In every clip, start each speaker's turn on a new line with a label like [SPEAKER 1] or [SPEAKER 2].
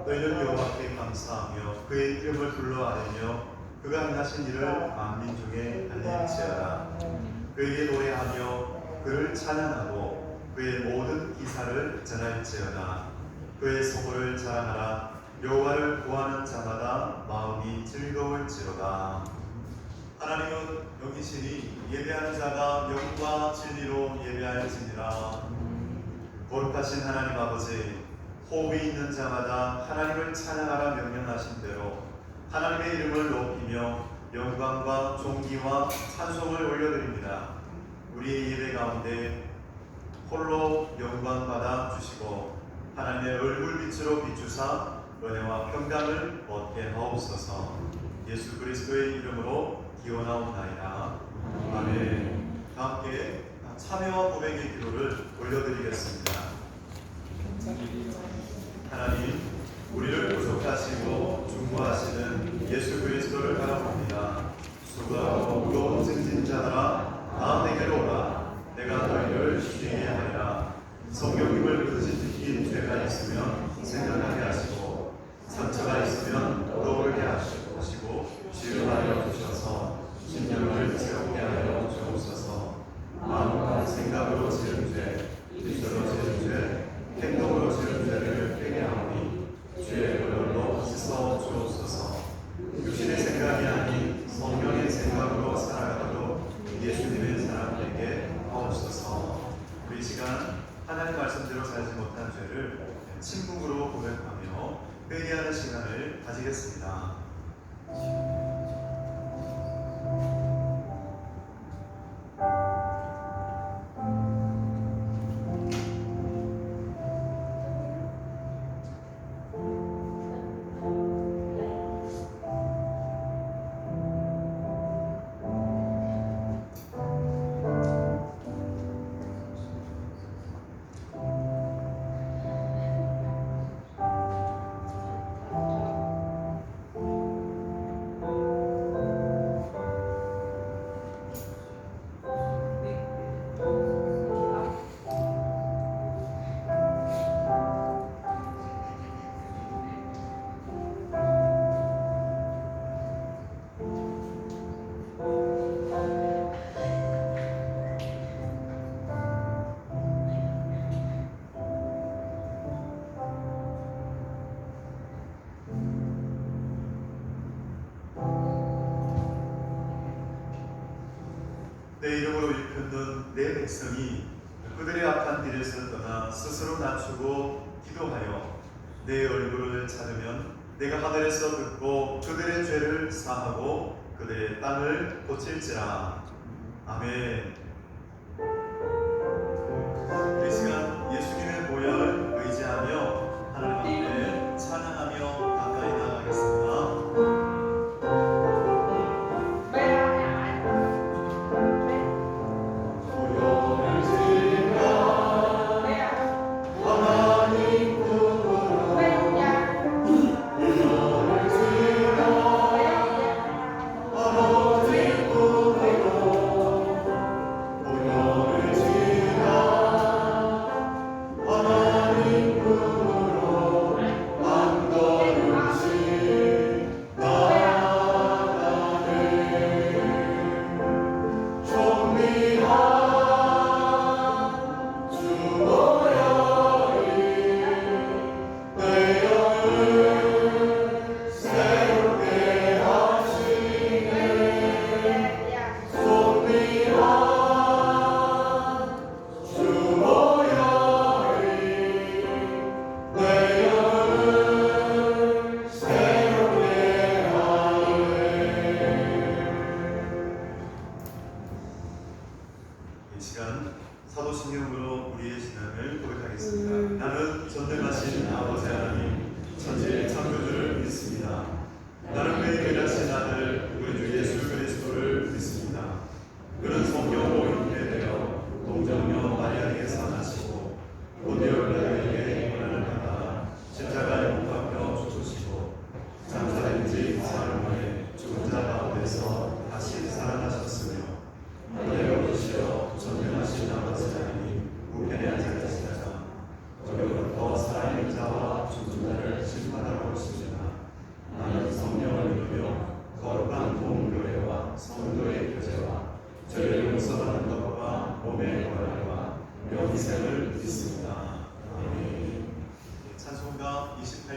[SPEAKER 1] 너희는 여호와께 감사하며 그의 이름을 불러 아뢰며 그가 행하신 일을 만민 중에 알릴지어다. 그에게 노래하며 그를 찬양하고 그의 모든 기사를 전할지어다. 그의 소고를 자랑하라. 여호와를 구하는 자마다 마음이 즐거울지로다. 하나님은 여기시니 예배하는 자가 영과 진리로 예배할지니라. 거룩하신 하나님 아버지, 호흡이 있는 자마다 하나님을 찬양하라 명령하신 대로 하나님의 이름을 높이며 영광과 존귀와 찬송을 올려드립니다. 우리의 예배 가운데 홀로 영광 받아 주시고 하나님의 얼굴빛으로 비추사 은혜와 평강을 얻게 하옵소서. 예수 그리스도의 이름으로 기원하옵나이다. 아멘. 함께 참여와 고백의 기도를 올려드리겠습니다. 하나님, 우리를 구속하시고 중보하시는 예수 그리스도를 바라봅니다. 수고하고 무거운 짐진 자들아, 다 내게로 오라. 내가 너희를 쉬게 하리라. 성경님을 그릇이 지킨 죄가 있으면 생각하게 하시고 상처가 있으면 떠오르게 하시고 치유하여 주셔서 심령을 새롭게 하여 주옵소서. 마음과 생각으로 지은 죄, 입술로 지은 죄, 행동으로 지은 죄를 깨게 하오니 주의 보혈로 씻어 주옵소서. 육신의 생각이 아닌 성령의 생각으로 살아가도록 예수님의 사랑 되게 하옵소서. 우리 시간 하나님 말씀대로 살지 못한 죄를 침묵으로 고백하며 회개하는 시간을 가지겠습니다. 내 이름으로 일컫는 내 백성이 그들의 악한 길에서 떠나 스스로 낮추고 기도하여 내 얼굴을 찾으면 내가 하늘에서 듣고 그들의 죄를 사하고 그들의 땅을 고칠지라. 아멘. 이 시간 예수님의 보혈을 의지하며 하나님 앞에 찬양하며 가까이 나가겠습니다.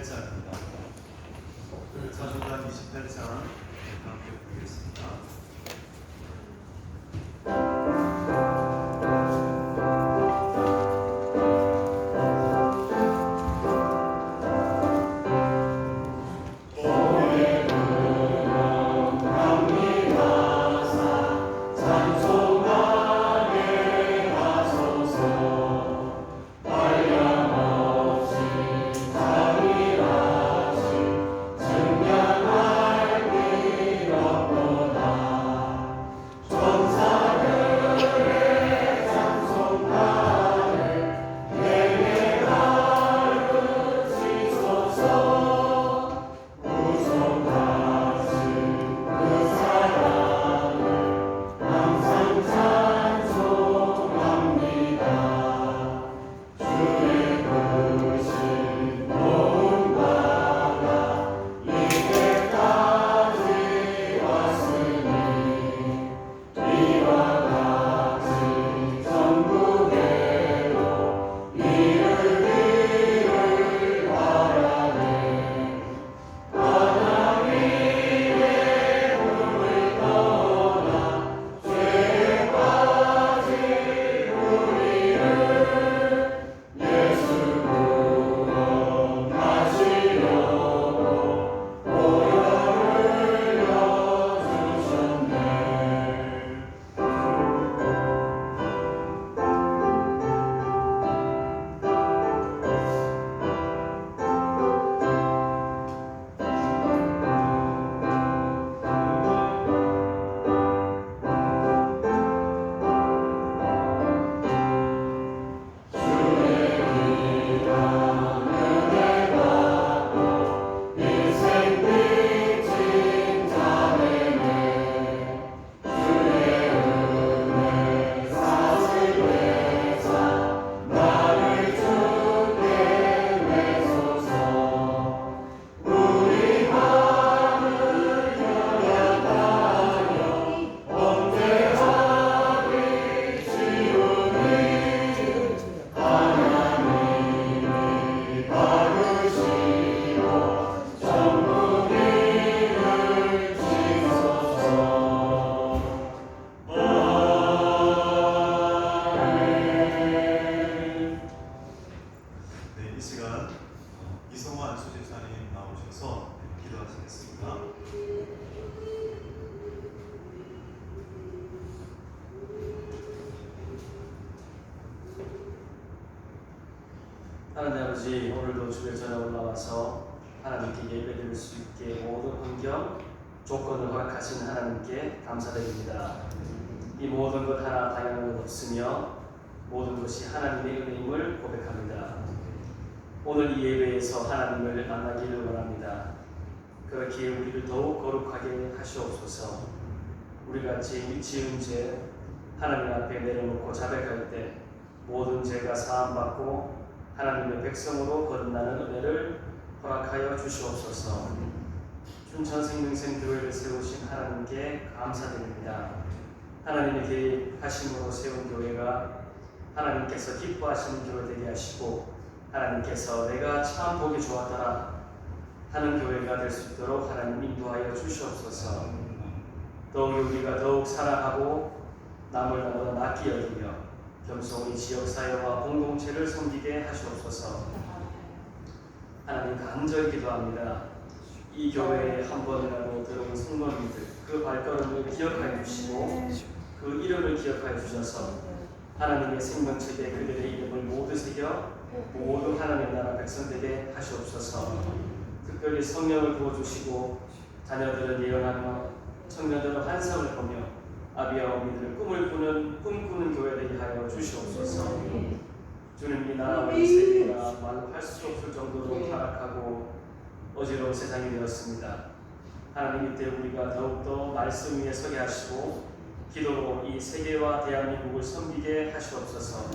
[SPEAKER 1] 28장입니다. 사도행전 28장 함께 보겠습니다. 이 시간 이성환 수지사님 나오셔서 기도하시겠습니다.
[SPEAKER 2] 하나님 아버지, 오늘도 주의 전에 올라와서 하나님께 예배드릴 수 있게 모든 환경, 조건을 허락하신 하나님께 감사드립니다. 이 모든 것 하나 다양한 것 없으며 모든 것이 하나님의 은혜임을 고백합니다. 오늘 이 예배에서 하나님을 만나기를 원합니다. 그렇게 우리를 더욱 거룩하게 하시옵소서. 우리가 지은 죄 하나님 앞에 내려놓고 자백할 때 모든 죄가 사함받고 하나님의 백성으로 거듭나는 은혜를 허락하여 주시옵소서. 춘천생명센교회를 세우신 하나님께 감사드립니다. 하나님의 계획하심으로 세운 교회가 하나님께서 기뻐하시는 교회 되게 하시고 하나님께서 내가 참 보기 좋았더라 하는 교회가 될 수 있도록 하나님 인도하여 주시옵소서. 더욱 우리가 더욱 사랑하고 남을 나보다 낫게 여기며 겸손히 지역사회와 공동체를 섬기게 하시옵소서. 하나님 간절히 기도합니다. 이 교회에 한 번이라도 들어온 성도님들 그 발걸음을 기억하여 주시고 그 이름을 기억하여 주셔서 하나님의 생명책에 그들의 이름을 모두 새겨 모두 하나님 나라 백성 되게 하시옵소서. 특별히 성령을 부어주시고 자녀들은 예언하며 청년들은 환상을 보며 아비와 어미들 꿈꾸는 교회 되게 하여 주시옵소서. 주님, 이 나라와 이 세계가 말로 할 수 없을 정도로 타락하고 어지러운 세상이 되었습니다. 하나님, 이때 우리가 더욱더 말씀 위에 서게 하시고 기도로 이 세계와 대한민국을 섬기게 하시옵소서.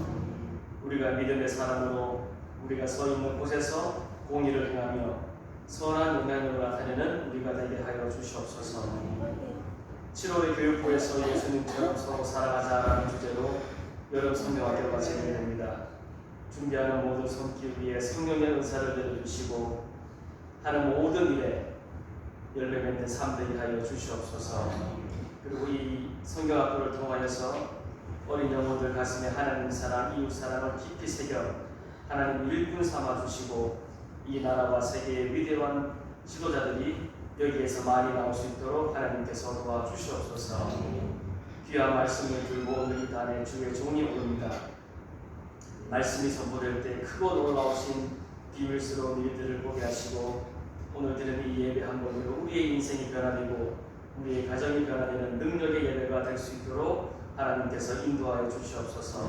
[SPEAKER 2] 우리가 믿음의 사람으로 우리가 서 있는 곳에서 공의를 행하며 선한 영향력을 나타내는 우리가 되게 하여 주시옵소서. 7월의 교육부에서 예수님처럼 서로 살아가자라는 주제로 여름 성경학교가 진행됩니다. 준비하는 모든 손길 위에 성령의 은사를 내려주시고 하는 모든 일에 열매 맺는 삶 되게 하여 주시옵소서. 그리고 이 성경학교를 통하여서 어린 영혼들 가슴에 하나님 사랑, 이웃 사랑을 깊이 새겨 하나님 일꾼 삼아 주시고 이 나라와 세계의 위대한 지도자들이 여기에서 많이 나올 수 있도록 하나님께서 도와주시옵소서. 귀한 말씀을 들고 오늘 이 단에 주의 종이 오릅니다. 말씀이 선포될 때 크고 놀라우신 비밀스러운 일들을 보게 하시고 오늘 드리는 이 예배 한 번으로 우리의 인생이 변화되고 우리의 가정이 변화되는 능력의 예배가 될 수 있도록 하나님께서 인도하여 주시옵소서.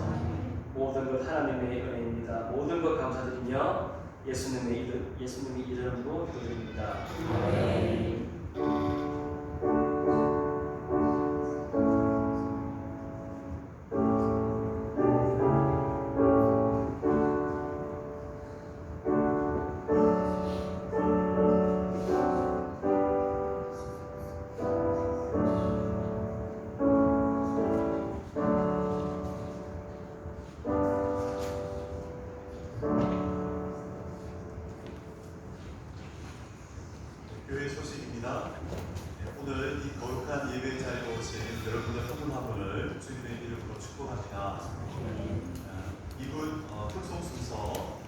[SPEAKER 2] 모든 것 하나님의 은혜입니다. 모든 것 감사드리며 예수님의 이름으로 기도드립니다.
[SPEAKER 1] 교회 소식입니다. 오늘 이 거룩한 예배 자리에 오신 여러분들 한 분 한 분을 주님의 이름으로 축복합니다. 이분 특송 순서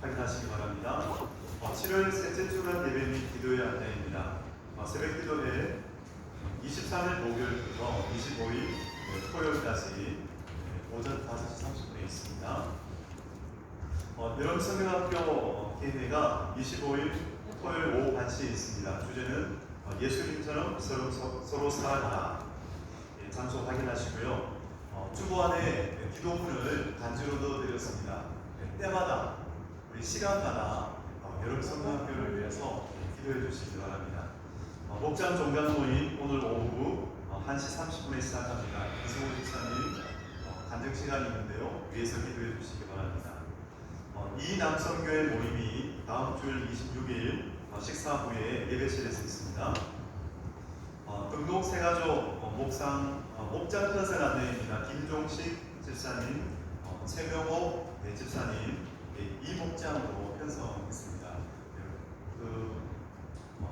[SPEAKER 1] 확인하시기 바랍니다. 7월 셋째 주간 예배 및 기도의 안내입니다. 새벽 기도회 23일 목요일부터 25일 토요일까지 오전 5시 30분에 있습니다. 여러분 성경학교 개회가 25일 토요일 오후 1시에 있습니다. 주제는 예수님처럼 서로 살아가라. 장소 확인하시고요. 주보 안에 기도문을 단지로 넣어드렸습니다. 때마다 우리 시간마다 여러분 성경학교를 위해서 기도해 주시기 바랍니다. 목장 종강 모임 오늘 오후 1시 30분에 시작합니다. 이승호 집사님 간증 시간이 있는데요. 위에서 기도해 주시기 바랍니다. 이 남성교회 모임이 다음 주일 26일 식사 후에 예배실에서 있습니다. 등록 세가족 목장 편선 안내입니다. 김종식 집사님, 최명호 집사님 이 목장으로 편성했습니다. 그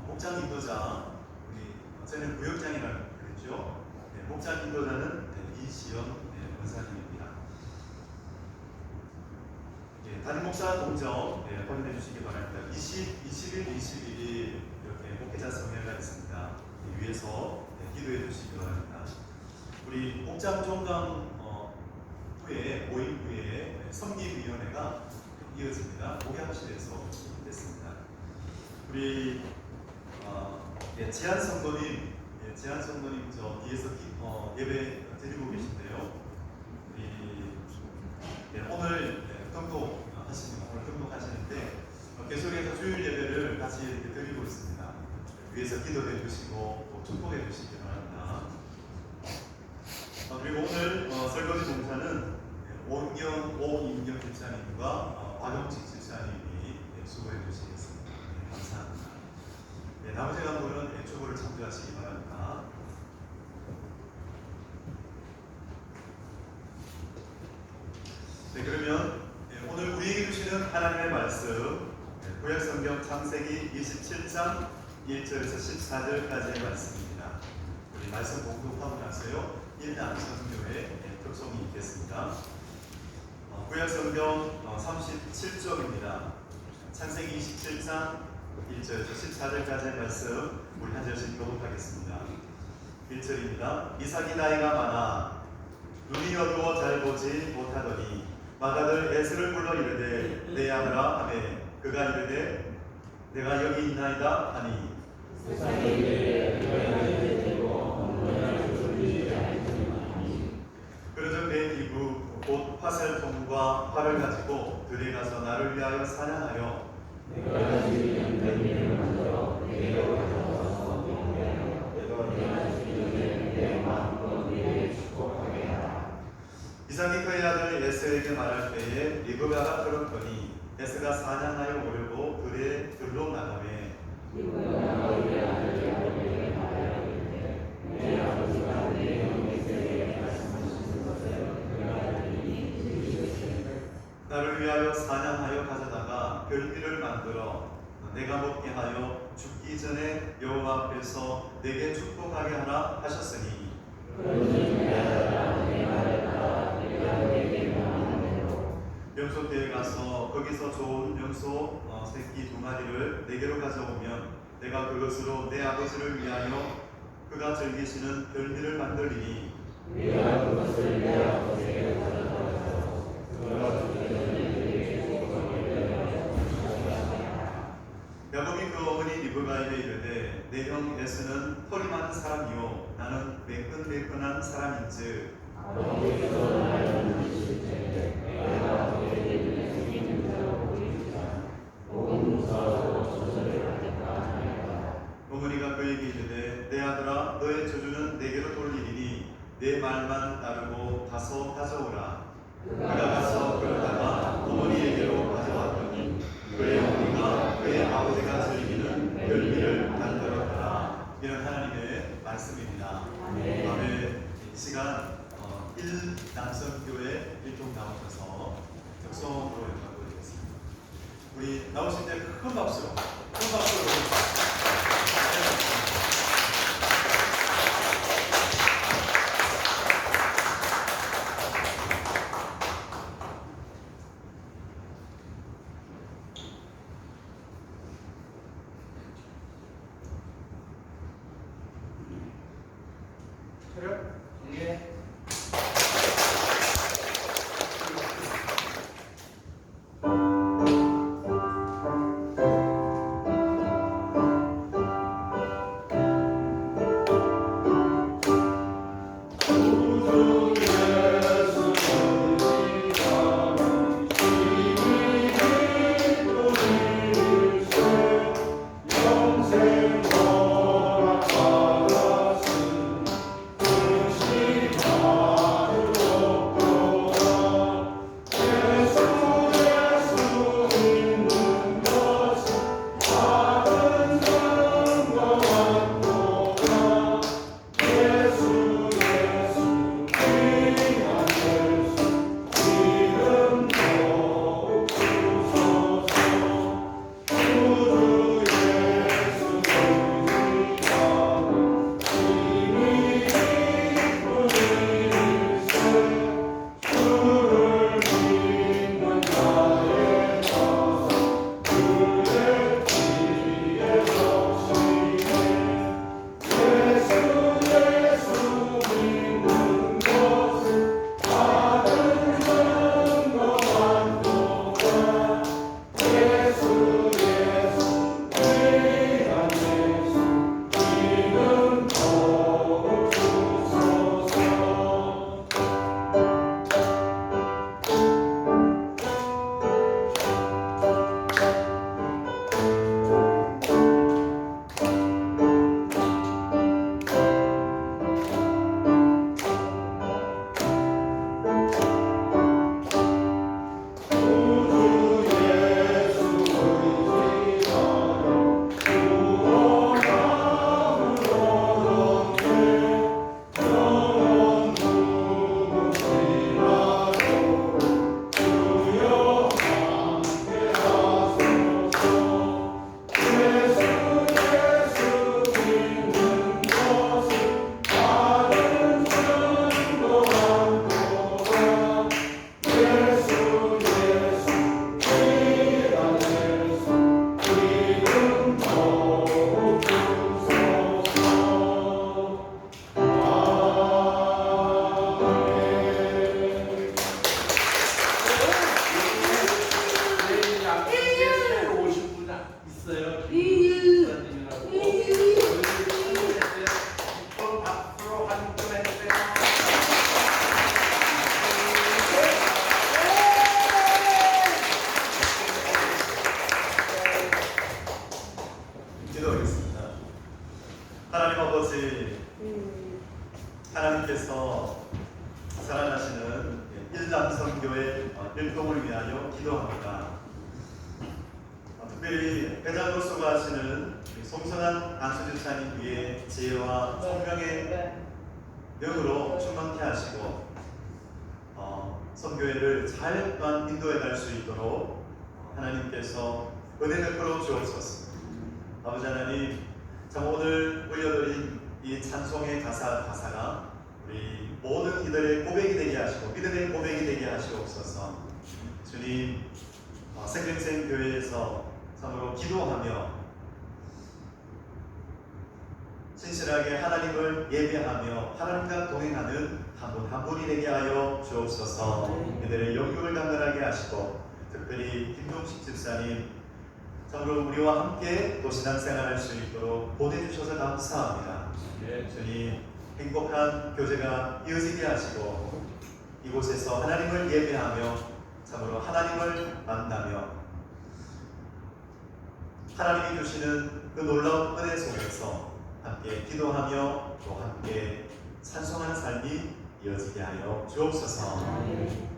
[SPEAKER 1] 목장 인도자 우리 저는 구역장이라고 그랬죠. 목장 인도자는 이시연 원사님입니다. 담임 목사 동정 확인해 주시기 바랍니다. 20일, 21일 이렇게 목회자 성회가 있습니다. 위에서 기도해 주시기 바랍니다. 우리 목장 종강 후에 모임 후에 섬기위원회가 이어집니다. 목양실에서 됐습니다. 우리 제한 성도님 저 뒤에서 예배 드리고 계신데요. 오늘 등록하시는데 계속해서 주일 예배를 같이 이렇게 드리고 있습니다. 위에서 기도해 주시고 또 축복해 주시기 바랍니다. 그리고 오늘 설거지 봉사는 오임경 집사님과 박영식 집사님이 수고해 주시겠습니다. 감사합니다. 나머지 간부는 축복을 참조하시기 바랍니다. 그러면 오늘 우리에게 주시는 하나님의 말씀 구약성경 창세기 27장 1절에서 14절까지의 말씀입니다. 우리 말씀 공독하고 나서요 1남성교회 특송이 있겠습니다. 구약성경 37쪽입니다. 창세기 27장 1절에서 14절까지의 말씀 우리 한 절씩 교독하겠습니다. 1절입니다. 이삭이 나이가 많아 눈이 어두워 잘 보지 못하더니 맏아들 에스를 불러 이르되 내 아들아 하매 그가 이르되 내가 여기 있나이다 하니 그러자 내 이브 곧 화살통과 활을 가지고 들에 가서 나를 위하여 사냥하여 이삭이 그의 아들 에스에게 말할 때에 리브가가 들었더니 에스가 사냥하여 오려고 들로 나가매 나를 위하여 사냥하여 가져다가 별미를 만들어 내가 먹게 하여 죽기 전에 여호와 앞에서 내게 축복하게 하라 하셨으니 명소교에 가서 거기서 좋은 명소 새끼 2마리를 내게로 가져오면 내가 그것으로 내 아버지를 위하여 그가 즐기시는 별미를 만들리니 야곱이 그 어머니 리브가에게 이르되 내 형 에서는 털이 많은 사람이요 나는 매끈매끈한 사람인즉 어머니가 그에게 이르되 내 아들아 너의 저주는 내게로 돌리리니 내 말만 따르고 가서 가져오라. 그가 가서 그러다가 어머니에게로 가져왔더니 그의 어머니가 그의 아버지가 즐기는 별미를 만들었더라. 이런 하나님의 말씀입니다. 다음에 이 시간 1남성교회 일동 나오셔서 특성으로 연락을 드리겠습니다. 우리 나오실 때 큰 박수로
[SPEAKER 3] 차렷 정리해.
[SPEAKER 1] 기도하겠습니다. 하나님 아버지, 하나님께서 사랑하시는 일남성교회 일동을 위하여 기도합니다. 특별히 회장으로 수고하시는 송성한 안수집사님 위에 지혜와 총명의 영으로 충만케 하시고 선교회를 잘 인도해 갈 수 있도록 하나님께서 은혜 베풀어 주옵소서. 주옵소서. 아버지 하나님, 참 오늘 올려드린 이 찬송의 가사가 우리 모든 이들의 고백이 되게 하시고 믿음의 고백이 되게 하시옵소서. 주님, 생명생 교회에서 참으로 기도하며 신실하게 하나님을 예배하며 하나님과 동행하는 한 분 한 분이 되게 하여 주옵소서. 그들의 영육을 강건하게 하시고 특별히 김종식 집사님 참으로 우리와 함께 또 신앙생활할 수 있도록 보내주셔서 감사합니다. 주님, 행복한 교제가 이어지게 하시고 이곳에서 하나님을 예배하며 참으로 하나님을 만나며 하나님이 주시는 그 놀라운 은혜 속에서 함께 기도하며 또 함께 찬송하는 삶이 이어지게 하여 주옵소서.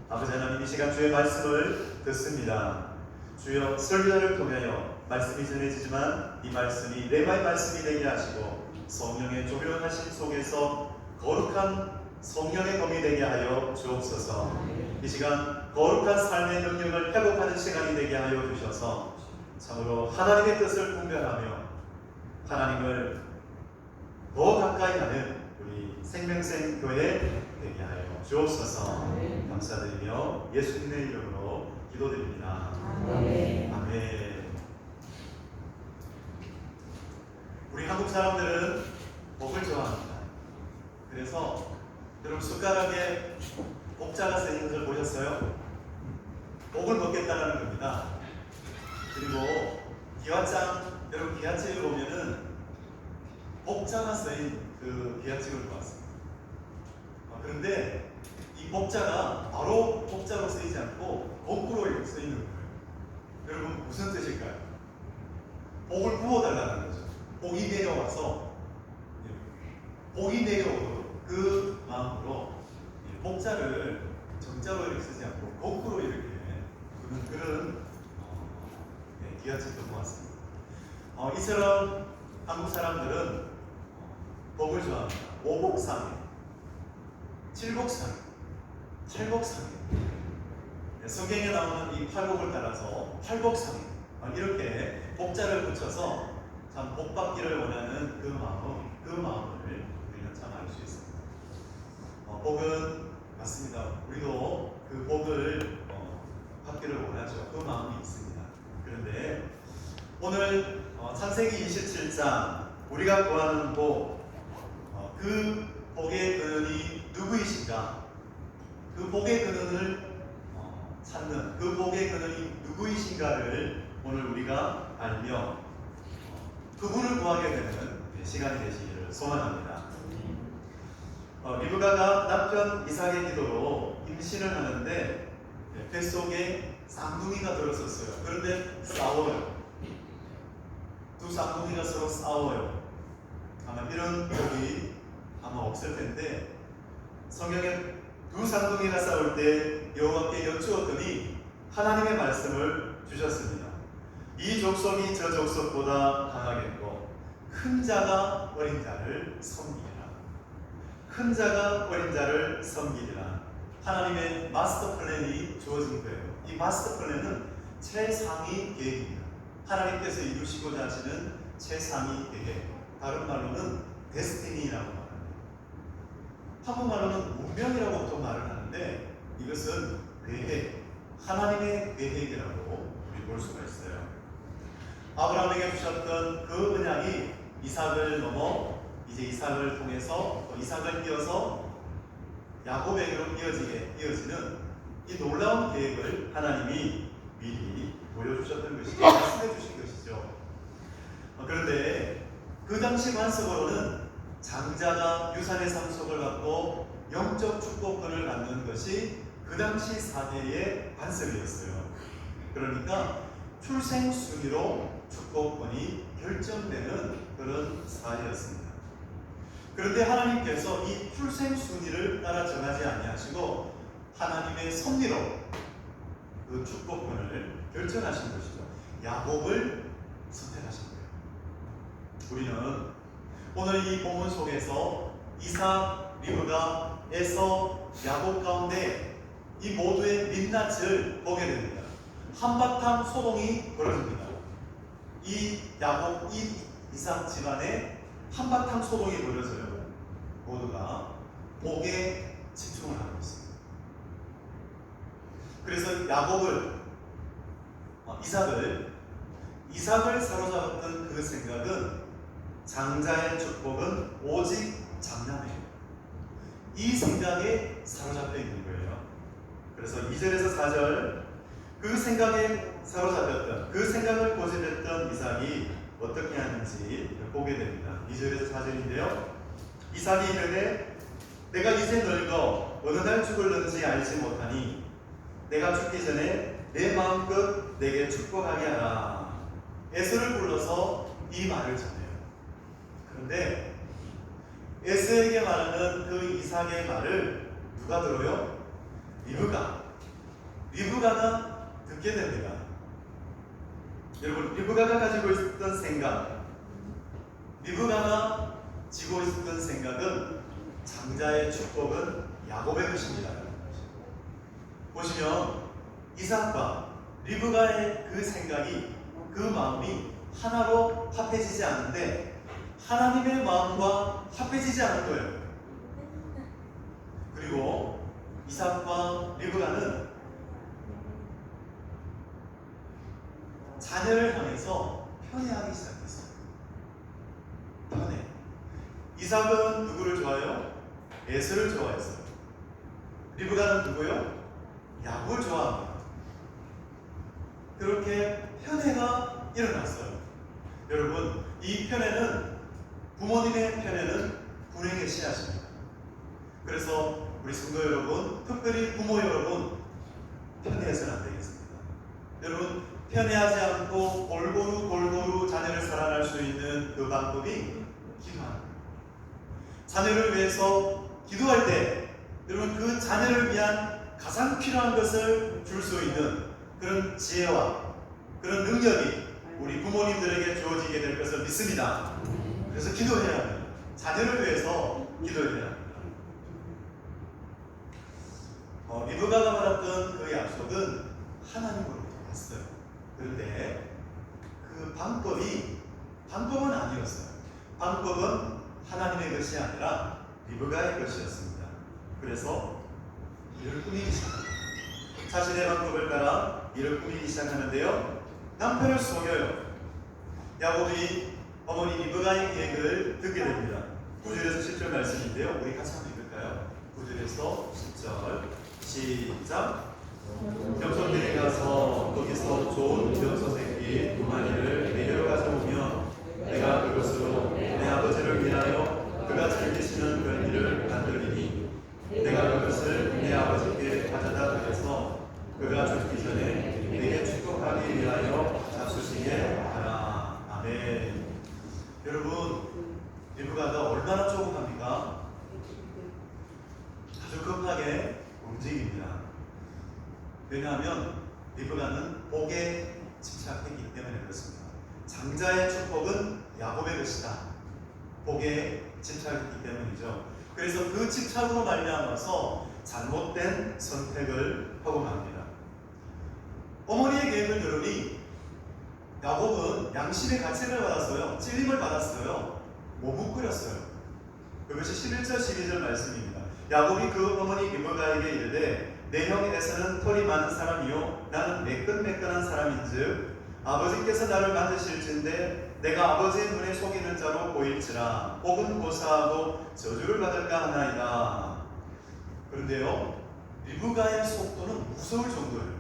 [SPEAKER 1] 아버지 하나님, 이 시간 주의 말씀을 듣습니다. 주여, 설교자를 통하여 말씀이 전해지지만 이 말씀이 레바의 말씀이 되게 하시고 성령의 조련하심 속에서 거룩한 성령의 검이 되게 하여 주옵소서. 이 시간 거룩한 삶의 능력을 회복하는 시간이 되게 하여 주셔서 참으로 하나님의 뜻을 분별하며 하나님을 더 가까이 하는 우리 생명생 교회 되게 하여 주옵소서. 감사드리며 예수님의 이름으로 기도드립니다. 아멘. 우리 한국 사람들은 복을 좋아합니다. 그래서 여러분 숟가락에 복자가 쓰인 것을 보셨어요? 복을 먹겠다라는 겁니다. 그리고 기와장, 여러분 기와집을 보면은 복자가 쓰인 그 기와집을 보았습니다. 그런데 이 복자가 바로 복자로 쓰이지 않고 거꾸로 이렇게 쓰이는 거예요. 여러분 무슨 뜻일까요? 복을 부어달라는 거죠. 복이 내려와서 복이 내려오도록 그 마음으로 복자를 정자로 이렇게 쓰지 않고 거꾸로 이렇게 부는 그런 기와집도 보았습니다. 이처럼 한국 사람들은 복을 좋아합니다. 오복상회, 칠복상회, 팔복상회. 성경에 나오는 이 팔복을 따라서 팔복상회 이렇게 복자를 붙여서 참 복받기를 원하는 그 마음을 우리는 참 알 수 있습니다. 복은 맞습니다. 우리도 그 복을 받기를 원하죠. 그 마음이 있습니다. 그런데 오늘 창세기 27장 우리가 구하는 복, 그 복의 근원이 누구이신가? 그 복의 근원을 찾는 그 복의 근원이 누구이신가를 오늘 우리가 알며 그분을 구하게 되는 시간이 되시기를 소망합니다. 리브가가 남편 이삭의 기도로 임신을 하는데 뱃속에 쌍둥이가 들었었어요. 그런데 싸워요. 두 쌍둥이가 서로 싸워요. 아마 이런 적이 아마 없을 텐데 성경에 두 쌍둥이가 싸울 때 여호와께 여쭈었더니 하나님의 말씀을 주셨습니다. 이 족속이 저 족속보다 강하겠고 큰 자가 어린 자를 섬기리라. 큰 자가 어린 자를 섬기리라. 하나님의 마스터 플랜이 주어진 거예요. 이 마스터 플랜은 최상위 계획입니다. 하나님께서 이루시고자 하시는 최상위 계획, 다른 말로는 데스티니라고 말합니다. 한국말로는 운명이라고 또 말을 하는데 이것은 계획, 하나님의 계획이라고 우리 볼 수가 있어요. 아브라함에게 주셨던 그 언약이 이삭을 넘어 이제 이삭을 통해서 또 이삭을 이어서 야곱에게로 이어지는 이 놀라운 계획을 하나님이 미리 보여주셨던 것이죠. 말씀해 주신 것이죠. 그런데 그 당시 관습으로는 장자가 유산의 상속을 받고 영적 축복권을 갖는 것이 그 당시 사회의 관습이었어요. 그러니까 출생 순위로 축복권이 결정되는 그런 사회였습니다. 그런데 하나님께서 이 출생 순위를 따라 정하지 아니하시고 하나님의 섭리로 그 축복권을 결정하신 것이죠. 야곱을 선택하신 거예요. 우리는 오늘 이 본문 속에서 이삭, 리브가, 에서, 야곱 가운데 이 모두의 민낯을 보게 됩니다. 한바탕 소동이 벌어집니다. 이 야곱, 이삭 집안에 한바탕 소동이 벌어져요. 모두가 복에 집중을 하고 있습니다. 그래서 야곱을, 이삭을 사로잡았던 그 생각은 장자의 축복은 오직 장남이에요. 이 생각에 사로잡혀 있는 거예요. 그래서 2절에서 4절, 그 생각에 사로잡혔던, 그 생각을 고집했던 이삭이 어떻게 하는지 보게 됩니다. 2절에서 4절인데요. 이삭이 이르되 내가 이제 늙어 어느 날 죽을는지 알지 못하니 내가 죽기 전에 내 마음껏 내게 축복하게 하라. 에서를 불러서 이 말을 전해요. 그런데 에서에게 말하는 그 이삭의 말을 누가 들어요? 리브가가 듣게 됩니다. 여러분, 리브가가 가지고 있었던 생각, 리브가가 지고 있었던 생각은 장자의 축복은 야곱의 것입니다. 보시면 이삭과 리브가의 그 생각이, 그 마음이 하나로 합해지지 않는데 하나님의 마음과 합해지지 않은 거예요. 그리고 이삭과 리브가는 자녀를 향해서 편애하기 시작했어요. 편애. 이삭은 누구를 좋아해요? 에서를 좋아했어요. 리브가는 누구요? 야곱을 좋아합니다. 그렇게 편애가 일어났어요. 여러분, 이 편애는, 부모님의 편애는 불행의 씨앗입니다. 그래서 우리 성도 여러분, 특별히 부모 여러분, 편애해서는 안 되겠습니다. 여러분, 편애하지 않고 골고루 자녀를 사랑할 수 있는 그 방법이 기도하는 거예요. 자녀를 위해서 기도할 때 여러분, 그 자녀를 위한 가장 필요한 것을 줄 수 있는 그런 지혜와 그런 능력이 우리 부모님들에게 주어지게 될 것을 믿습니다. 그래서 기도해야 합니다. 자녀를 위해서 기도해야 합니다. 리브가가 받았던 그 약속은 하나님으로부터 왔어요. 그런데 그 방법은 아니었어요. 방법은 하나님의 것이 아니라 리브가의 것이었습니다. 그래서 일을 꾸미기 시작합니다. 자신의 방법을 따라 일을 꾸미기 시작하는데요. 남편을 속여요. 야곱이 어머니 리브가의 계획을 듣게 됩니다. 9절에서 10절 말씀인데요. 우리 같이 한번 읽을까요? 9절에서 10절 시작. 병선들에 가서 거기서 좋은 병소 새끼 2마리를 내려 가져오면 내가 그것으로 내 아버지를 위하여 그가 즐기시는 별일을 만들리니 내가 그것을 내 아버지께 가져다 드려서 그가 죽기 전에 내게 축복하기 위하여 잡수시게 하라. 아멘. 여러분, 리브가가 얼마나 조급합니까? 아주 급하게 움직입니다. 왜냐하면 리브가는 복에 집착했기 때문에 그렇습니다. 장자의 축복은 야곱의 것이다. 복에 집착했기 때문이죠. 그래서 그 집착으로 말미암아서 잘못된 선택을 하고 맙니다. 어머니의 계획을 들으니 야곱은 양심의 가책을 받았어요. 찔림을 받았어요. 머뭇거렸어요. 그것이 11절 12절 말씀입니다. 야곱이 그 어머니 리브가에게 이르되 내 형 에서는 털이 많은 사람이요 나는 매끈매끈한 사람인즉 아버지께서 나를 만드실진데 내가 아버지의 눈에 속이는 자로 보일지라 복은 고사하고 저주를 받을까 하나이다. 그런데요, 리브가의 속도는 무서울 정도예요.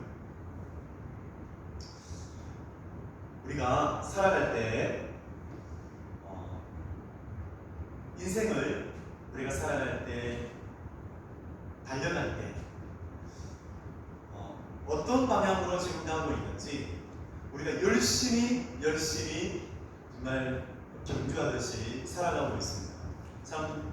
[SPEAKER 1] 우리가 살아갈 때 인생을 우리가 살아갈 때, 달려갈 때 어떤 방향으로 지금 가고 있는지 우리가 열심히 정말 경주하듯이 살아가고 있습니다. 참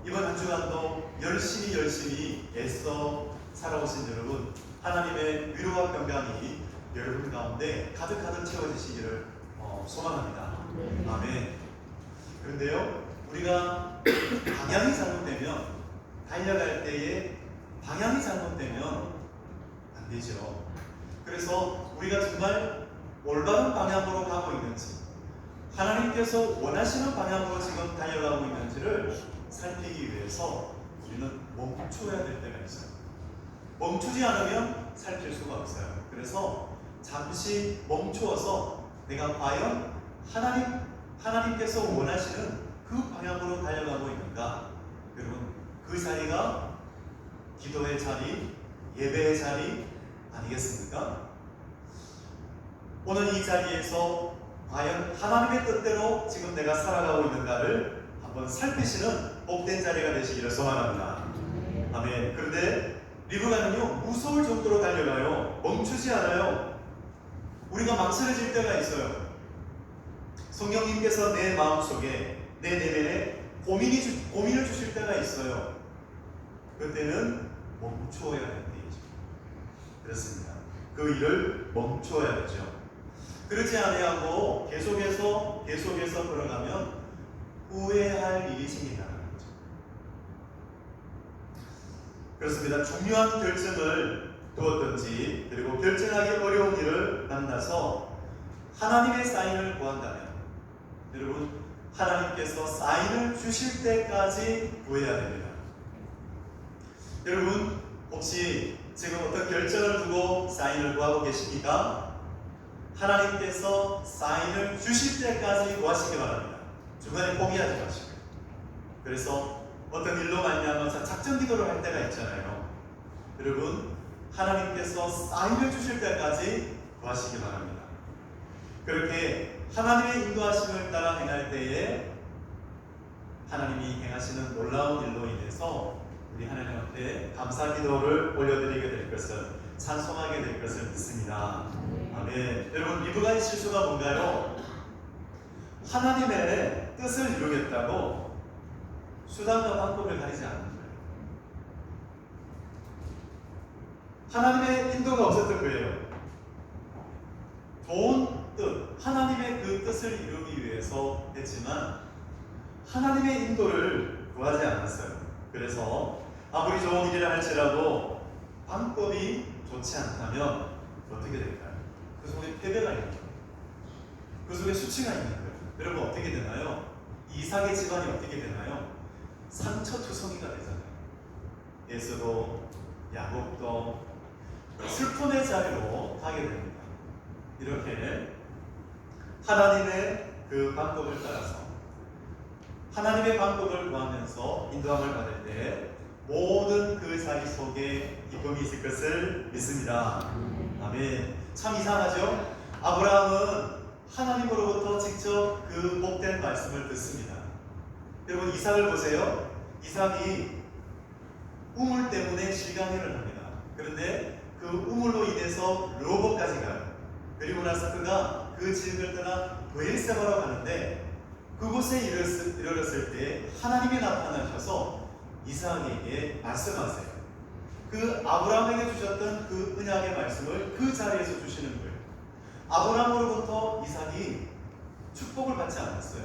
[SPEAKER 1] 이번 한 주간도 열심히 애써 살아오신 여러분, 하나님의 위로와 평강이 여러분 가운데 가득가득 채워지시기를 소망합니다. 아멘. 그런데요, 우리가 방향이 잘못되면, 달려갈 때에 방향이 잘못되면 안 되죠. 그래서 우리가 정말 올바른 방향으로 가고 있는지 하나님께서 원하시는 방향으로 지금 달려가고 있는지를 살피기 위해서 우리는 멈춰야 될 때가 있어요. 멈추지 않으면 살필 수가 없어요. 그래서 잠시 멈추어서 내가 과연 하나님께서 원하시는 그 방향으로 달려가고 있는가? 여러분, 그 자리가 기도의 자리, 예배의 자리 아니겠습니까? 오늘 이 자리에서 과연 하나님의 뜻대로 지금 내가 살아가고 있는가를 한번 살피시는 복된 자리가 되시기를 소망합니다. 아멘. 그런데 리브가는요, 무서울 정도로 달려가요. 멈추지 않아요. 우리가 망설여질 때가 있어요. 성령님께서 내 마음속에, 내 내면에 고민을 주실 때가 있어요. 그때는 멈추어야 할 때이죠. 그렇습니다. 그 일을 멈추어야죠. 그렇지 아니하고 계속해서 걸어가면 후회할 일이 생긴다는 거죠. 그렇습니다. 중요한 결정을 두었든지 그리고 결정하기 어려운 일을 만나서 하나님의 사인을 구한다면 여러분, 하나님께서 사인을 주실 때까지 구해야 됩니다. 여러분, 혹시 지금 어떤 결정을 두고 사인을 구하고 계십니까? 하나님께서 사인을 주실 때까지 구하시기 바랍니다. 중간에 포기하지 마시고요. 그래서 어떤 일로 말미암아서 작전 기도를 할 때가 있잖아요. 여러분, 하나님께서 사인을 주실 때까지 구하시기 바랍니다. 그렇게 하나님의 인도하심을 따라 행할 때에 하나님이 행하시는 놀라운 일로 인해서 우리 하나님 앞에 감사 기도를 올려드리게 될 것을, 찬송하게 될 것을 믿습니다. 아멘. 여러분, 리브가의 실수가 뭔가요? 하나님의 뜻을 이루겠다고 수단과 방법을 가리지 않는 거예요. 하나님의 인도가 없었던 거예요. 좋은 뜻, 하나님의 그 뜻을 이루기 위해서 했지만 하나님의 인도를 구하지 않았어요. 그래서 아무리 좋은 일이라 할지라도 방법이 좋지 않다면 어떻게 될까요? 그 속에 패배가 있는 거예요. 그 속에 수치가 있는 거예요. 여러분, 어떻게 되나요? 이삭의 집안이 어떻게 되나요? 상처투성이가 되잖아요. 에서도 야곱도 슬픔의 자리로 가게 됩니다. 이렇게 하나님의 그 방법을 따라서 하나님의 방법을 구하면서 인도함을 받을 때 모든 그 자리 속에 기쁨이 있을 것을 믿습니다. 아멘. 참 이상하죠? 아브라함은 하나님으로부터 직접 그 복된 말씀을 듣습니다. 여러분, 이삭을 보세요. 이삭이 우물 때문에 실강해를 합니다. 그런데 그 우물로 인해서 로봇까지 가요. 그리고 나서 그가 그 지역을 떠나 브엘세바로 가는데 그곳에 이르렀을 때 하나님이 나타나셔서 이삭에게 말씀하세요. 그 아브라함에게 주셨던 그 언약의 말씀을 그 자리에서 주시는 거예요. 아브라함으로부터 이삭이 축복을 받지 않았어요.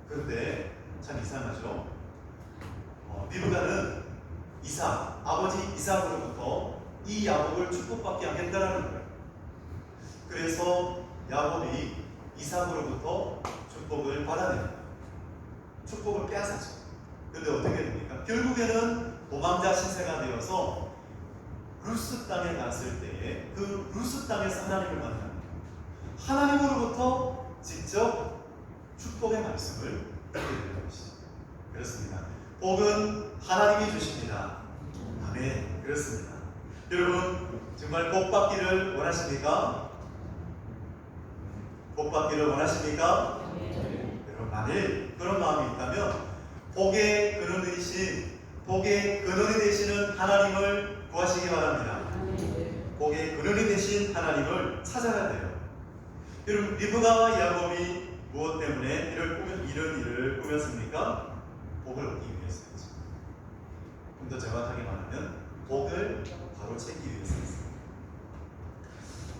[SPEAKER 1] 그런데 참 이상하죠? 리브가는 아버지 이삭으로부터 이 야곱을 축복받게 하겠다라는 거예요. 그래서 야곱이 이삭으로부터 축복을 받아냅니다. 축복을 빼앗았죠. 그런데 어떻게 됩니까? 결국에는 도망자 신세가 되어서 루스 땅에 갔을 때에 그 루스 땅에서 하나님을 만납니다. 하나님으로부터 직접 축복의 말씀을 듣게 되는 것이죠. 그렇습니다. 복은 하나님이 주십니다. 아멘. 그렇습니다. 여러분, 정말 복 받기를 원하십니까? 복 받기를 원하십니까? 여러분, 만일 그런 마음이 있다면 복의 근원이 되시는 하나님을 구하시기 바랍니다. 복의 근원이 되신 하나님을 찾아야 돼요. 여러분, 리브가와 야곱이 무엇 때문에 이런 일을 꾸몄습니까? 복을 얻기 위해서였죠. 좀 더 정확하게 말하면 복을 바로 채기 위해서였습니다.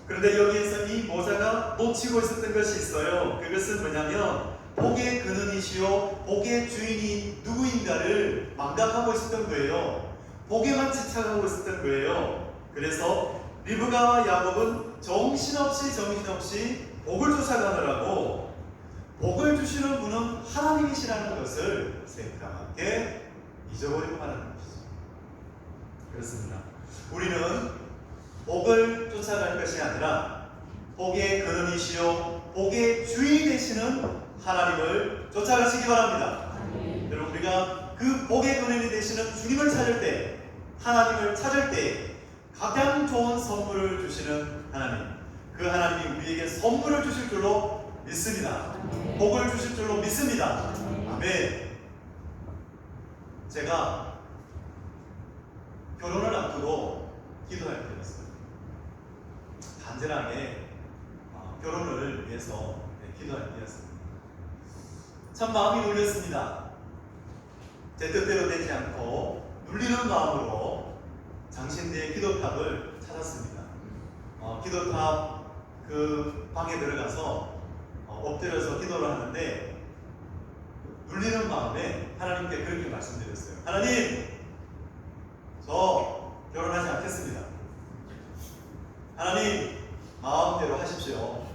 [SPEAKER 1] 그런데 여기에서 이 모자가 놓치고 있었던 것이 있어요. 그것은 뭐냐면 복의 근원이시오 복의 주인이 누구인가를 망각하고 있었던 거예요. 복에만 집착하고 있었던 거예요. 그래서 리브가와 야곱은 정신없이 복을 쫓아가느라고 복을 주시는 하나님이시라는 것을 새까맣게 잊어버리고 말하는 것이죠. 그렇습니다. 우리는 복을 쫓아갈 것이 아니라 복의 근원이시요 복의 주인이 되시는 하나님을 쫓아가시기 바랍니다. 여러분, 우리가 그 복의 근원이 되시는 주님을 찾을 때, 하나님을 찾을 때 가장 좋은 선물을 주시는 하나님, 그 하나님이 우리에게 선물을 주실 줄로 믿습니다. 복을 주실 줄로 믿습니다. 아멘. 제가 결혼을 앞두고 기도할 때였어요. 간절하게 결혼을 위해서 기도할 때였습니다. 참 마음이 눌렸습니다. 제 뜻대로 되지 않고 눌리는 마음으로 장신대의 기도탑을 찾았습니다. 기도탑 그 방에 들어가서 엎드려서 기도를 하는데 눌리는 마음에 하나님께 그렇게 말씀드렸어요. 하나님, 저 결혼하지 않겠습니다. 하나님, 마음대로 하십시오.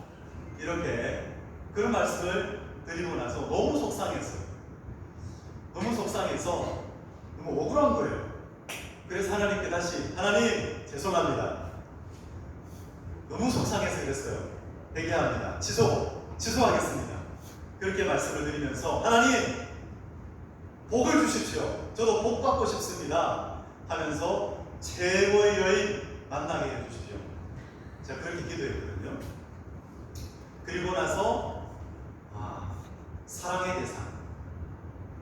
[SPEAKER 1] 이렇게 그런 말씀을 드리고 나서 너무 속상했어요. 너무 속상해서 너무 억울한 거예요. 그래서 하나님께 다시, 하나님 죄송합니다. 너무 속상해서 그랬어요. 회개합니다. 취소하겠습니다. 그렇게 말씀을 드리면서 하나님 복을 주십시오. 저도 복 받고 싶습니다 하면서 최고의 여인 만나게 해주십시오. 제가 그렇게 기도했거든요. 그리고 나서 사랑의 대상,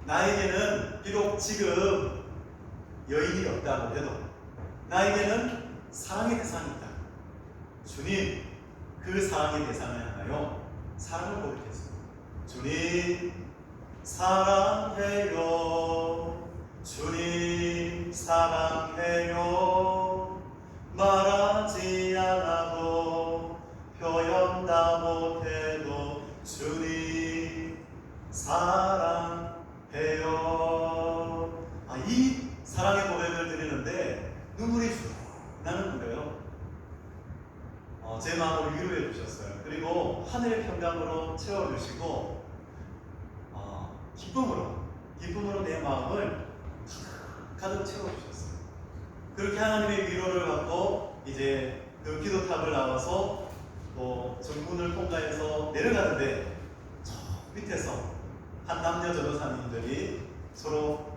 [SPEAKER 1] 나에게는 비록 지금 여인이 없다고 해도 나에게는 사랑의 대상이 있다. 주님, 그 사랑의 대상을 향하여 사랑을 고백했습니다. 주님 사랑해요. 주님 사랑해요. 말하지 않아도 표현 다 못해도 주님 사랑해요. 이 사랑의 고백을 드리는데 눈물이 쭉 나는 거예요. 제 마음을 위로해 주셨어요. 그리고 하늘의 평강으로 채워주시고 기쁨으로 내 마음을 가득 채워주셨어요. 그렇게 하나님의 위로를 받고 이제 그 기도탑을 나와서 또 정문을 통과해서 내려가는데 저 밑에서 한 남녀 전도사님들이 서로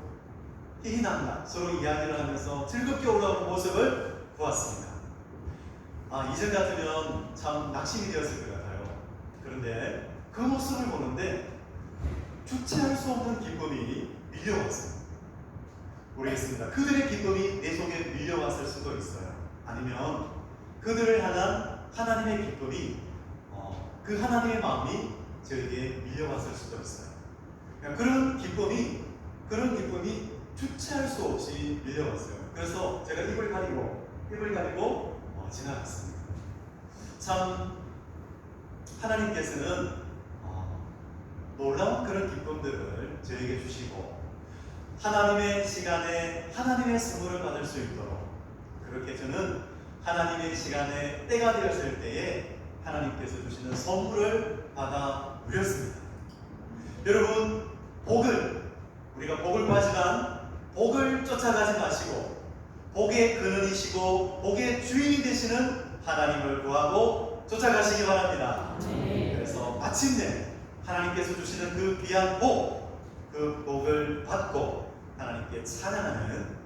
[SPEAKER 1] 희희낙낙 서로 이야기를 하면서 즐겁게 올라오는 모습을 보았습니다. 이전 같으면 참 낙심이 되었을 것 같아요. 그런데 그 모습을 보는데 주체할 수 없는 기쁨이 밀려왔어요. 모르겠습니다. 그들의 기쁨이 내 속에 밀려왔을 수도 있어요. 아니면 그들을 향한 하나님의 기쁨이 그 하나님의 마음이 저에게 밀려왔을 수도 있어요. 그런 기쁨이 주체할 수 없이 밀려왔어요. 그래서 제가 입을 가리고 지나갔습니다. 참 하나님께서는 놀라운 그런 기쁨들을 저에게 주시고 하나님의 시간에 하나님의 선물을 받을 수 있도록 그렇게 저는 하나님의 시간에 때가 되었을 때에 하나님께서 주시는 선물을 받아 누렸습니다. 여러분, 우리가 복을 구하지만 복을 쫓아가지 마시고 복의 근원이시고 복의 주인이 되시는 하나님을 구하고 쫓아가시기 바랍니다. 그래서 마침내 하나님께서 주시는 그 귀한 그 복을 받고 하나님께 찬양하는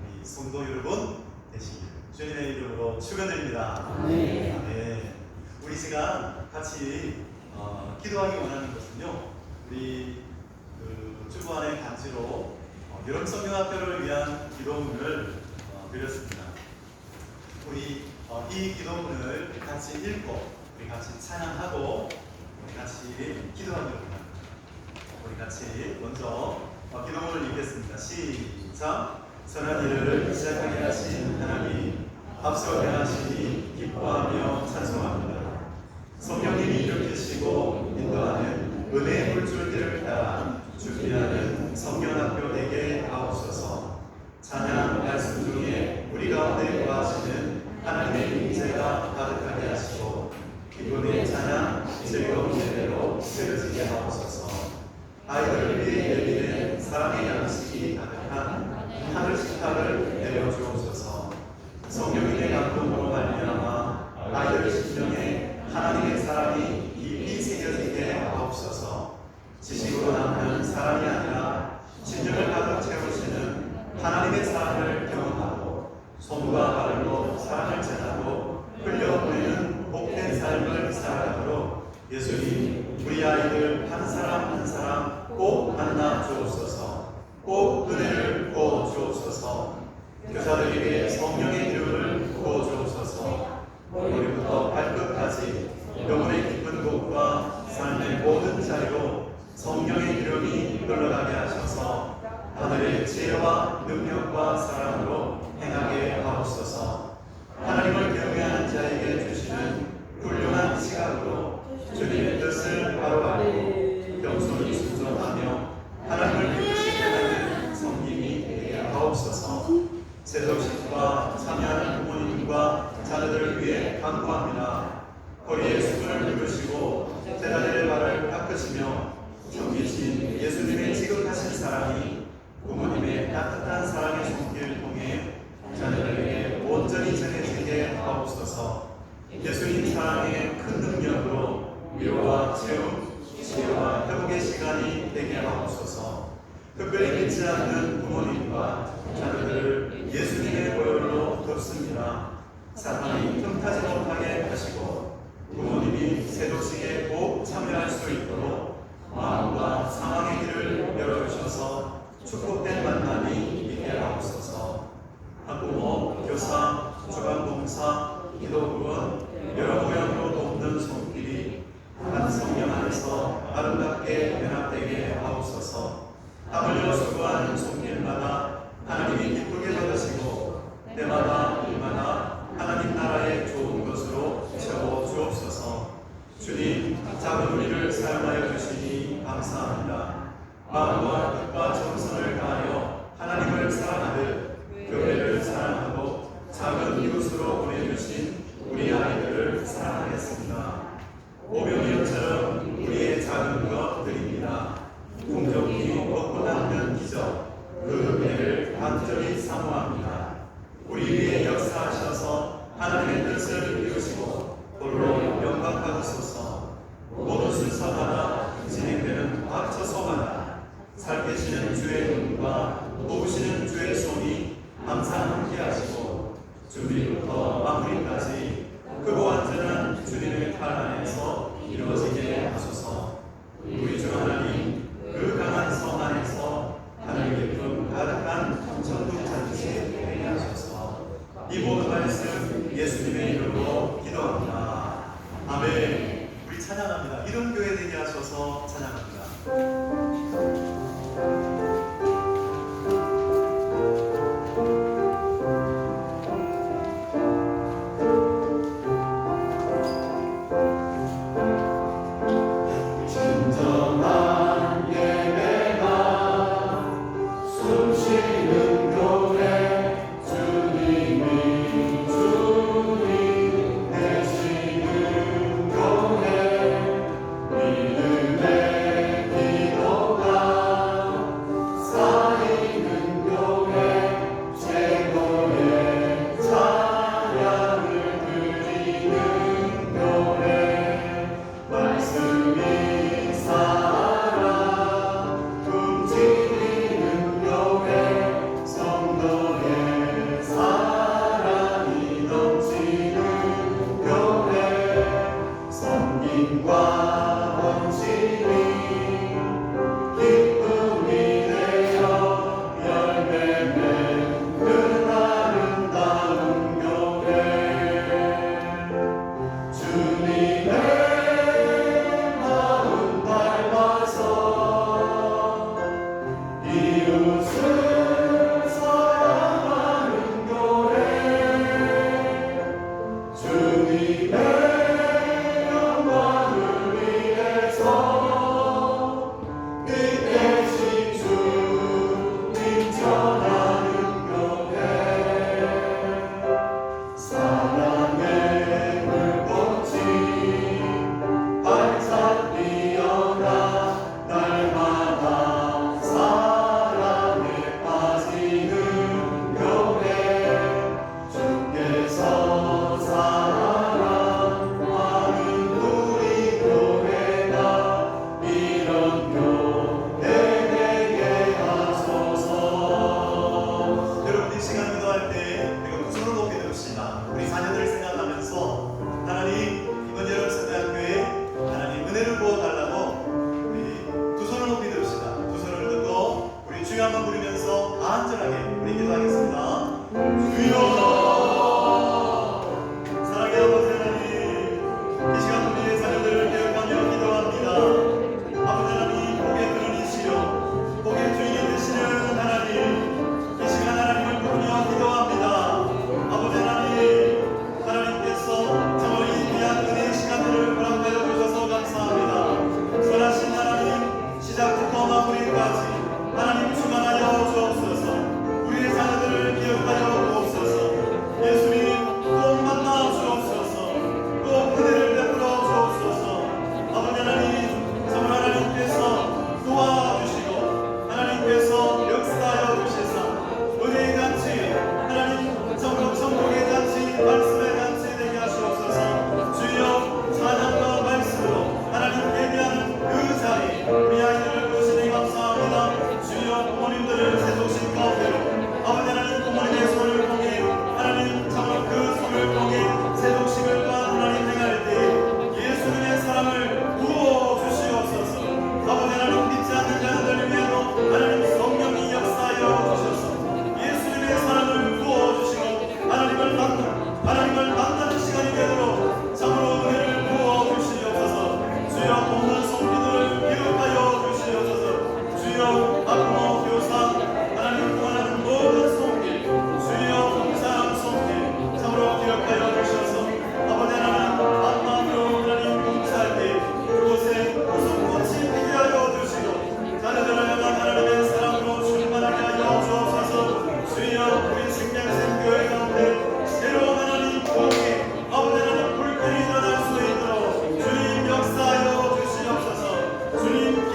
[SPEAKER 1] 우리 성도 여러분 되시길 주님의 이름으로 축원드립니다. 아멘. 우리 시간 같이 기도하기 원하는 것은요, 우리 주보안의 간지로 여름 성경학교를 위한 기도문을 드렸습니다. 우리 이 기도문을 같이 읽고 우리 같이 찬양하고 우리 같이 기도하기로 합니다. 우리 같이 먼저 기도문을 읽겠습니다. 시작. 선한 일을 시작하게 하신 하나님, 앞서게 하시니 기뻐하며 찬송합니다. 성령님이 일으키시고 인도하는 은혜의 물줄기를 따라 준비하는 성경학교 되게 하옵소서. 찬양 말씀 중에 우리 가운데 거하시는 하나님의 임재가 가득하게 하시고 기쁨의 찬양 즐거운 예배로 세워지게 하옵소서. 아이들 우리에게 예비된 사랑의 양식이 가득한 하늘 식탁을 내려주옵소서. 성령님의 감동으로 말미암아 아이들 심령에 하나님의 사랑이 깊이 새겨지게 하옵소서. 지식으로 남는 사랑이 아니라 심령을 가득 채우시는 하나님의 사랑을 경험하고 손과 발로 사랑을 전하고 흘려보내는 복된 삶을 살아가도록 예수님, 우리 아이들 한 사람 한 사람 꼭 만나 주옵소서. 꼭 은혜를 부어 주옵소서. 교사들에게 성령의 기름을 부어 주옵소서. 머리부터 발끝까지 영혼의 깊은 곳과 삶의 모든 자리로 성령의 기름이 흘러가게 하셔서 하늘의 지혜와 능력과 사랑으로 행하게 하옵소서. 하나님을 경외하는 자에게 주시는 훌륭한 시각으로 주님의 뜻을 바로 알고 겸손히 순종하며 하나님을 깨끗이 행하는 성님이 되게 하옵소서. 세속식과 참여하는 부모님과 자녀들을 위해 간구합니다. 거리에 수분을 긁으시고 제자들의 발을 닦으시며 섬기신 예수님의 지극하신 사랑이 부모님의 따뜻한 사랑의 손길을 통해 자녀들에게 온전히 전해지게 하옵소서. 예수님 사랑의 큰 능력으로 위로와 채움, 치유와 회복의 시간이 되게 하옵소서. 특별히 믿지 않는 부모님과 자녀들을 예수님의 보혈로 덮습니다. 사탄이 틈타지 못하게 하시고 부모님이 세독식에 꼭 참여할 수 있도록 마음과 상황의 길을 열어주셔서 축복된 만남이 있게 하옵소서. 학부모, 교사, 주간봉사, 기도부원 여러 모양으로 돕는 손길이 한 성령 안에서 아름답게 연합되게 하옵소서. 땀 흘려 수고하는 손길마다 하나님이 기쁘게 받으시고 때마다 일마다 하나님 나라의 좋은 것으로 채워 주옵소서. 주님, 작은 우리를 사용하여 주시니 감사합니다. 마음과 뜻과 정성을 다하여 하나님을 사랑하듯 교회를 사랑하고 작은 이웃으로 보내주신 우리 아이들을 사랑하겠습니다. 오병이어처럼 우리의 작은 것 드립니다. 공적이 먹고 남는 기적, 그 은혜를 간절히 사모합니다. 우리 위에 역사하셔서 하나님의 뜻을 이루시고 홀로 영광 받으소서. 모든 순서마다 진행되는 각 처소마다 살피시는 주의 눈과 도우시는 주의 손이 항상 함께하시고 준비부터 마무리까지 크고 완전한 주님의 팔 안에서 이루어지게 하소서. 우리 주 하나님, 그 강한 성 안에서 하늘 기쁨 가득한 천국 잔치 되게 하소서. 이 모든 말씀 예수님의 이름으로 기도합니다. 아멘. 우리 찬양합니다. 이런 교회 되게 하셔서 찬양합니다.
[SPEAKER 4] 믿음의 기도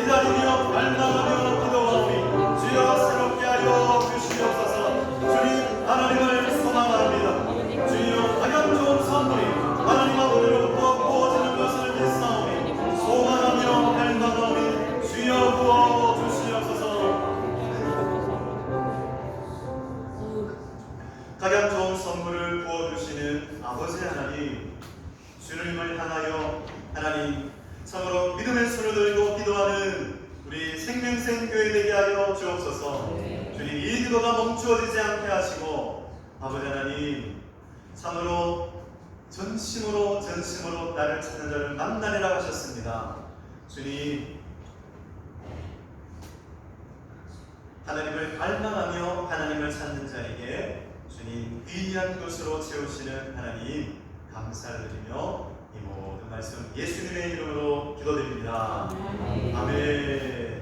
[SPEAKER 1] 기다리며 갈망하며 기도하오니 주여 새롭게 하여 주시옵소서. 주님 하나님을 소망합니다. 주여 가장 좋은 선물이 하나님 아버지로부터 부어지는 것을 믿사오니 소망하며 갈망하오니 주여 부어 주시옵소서. 가장 좋은 선물을 부어주시는 아버지 하나님, 주님을 향하여 하나님 참으로 믿음의 손을 들고 기도하는 우리 생명생 교회 되게 하여 주옵소서. 주님 이 기도가 멈추어지지 않게 하시고 아버지 하나님 참으로 전심으로 나를 찾는 자를 만나리라 하셨습니다. 주님 하나님을 갈망하며 하나님을 찾는 자에게 주님 귀한 것으로 채우시는 하나님 감사를 드리며 이 모든 말씀 예수님의 이름으로 기도드립니다. 아멘.